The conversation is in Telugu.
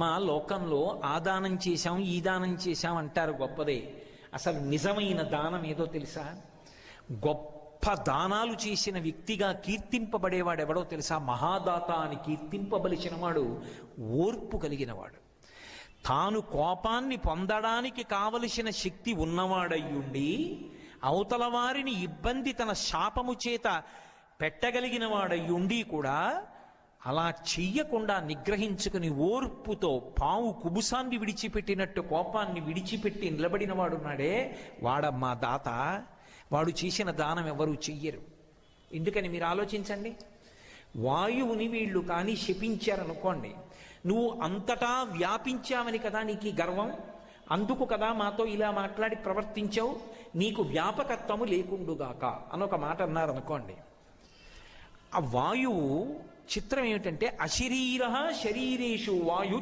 మా లోకంలో ఆ దానం చేశాం ఈ దానం చేశాం అంటారు, గొప్పదే. అసలు నిజమైన దానం ఏదో తెలుసా? గొప్ప దానాలు చేసిన వ్యక్తిగా కీర్తింపబడేవాడు ఎవడో తెలుసా? మహాదాత అని కీర్తింపబలిచిన వాడు ఓర్పు కలిగినవాడు. తాను కోపాన్ని పొందడానికి కావలసిన శక్తి ఉన్నవాడయ్యుండి అవతల వారిని ఇబ్బంది తన శాపము చేత పెట్టగలిగిన వాడయ్యుండి కూడా అలా చెయ్యకుండా నిగ్రహించుకుని ఓర్పుతో పావు కుబుసాన్ని విడిచిపెట్టినట్టు కోపాన్ని విడిచిపెట్టి నిలబడిన వాడున్నాడే, వాడమ్మా దాత. వాడు చేసిన దానం ఎవరు చెయ్యరు. ఎందుకని మీరు ఆలోచించండి. వాయువుని వీళ్ళు కానీ శపించారనుకోండి, నువ్వు అంతటా వ్యాపించావని కదా నీకు ఈ గర్వం, అందుకు కదా మాతో ఇలా మాట్లాడి ప్రవర్తించావు, నీకు వ్యాపకత్వము లేకుండుగాక అని ఒక మాట అన్నారనుకోండి. ఆ వాయువు చిత్రం ఏమిటంటే అశరీర శరీరేషు వాయు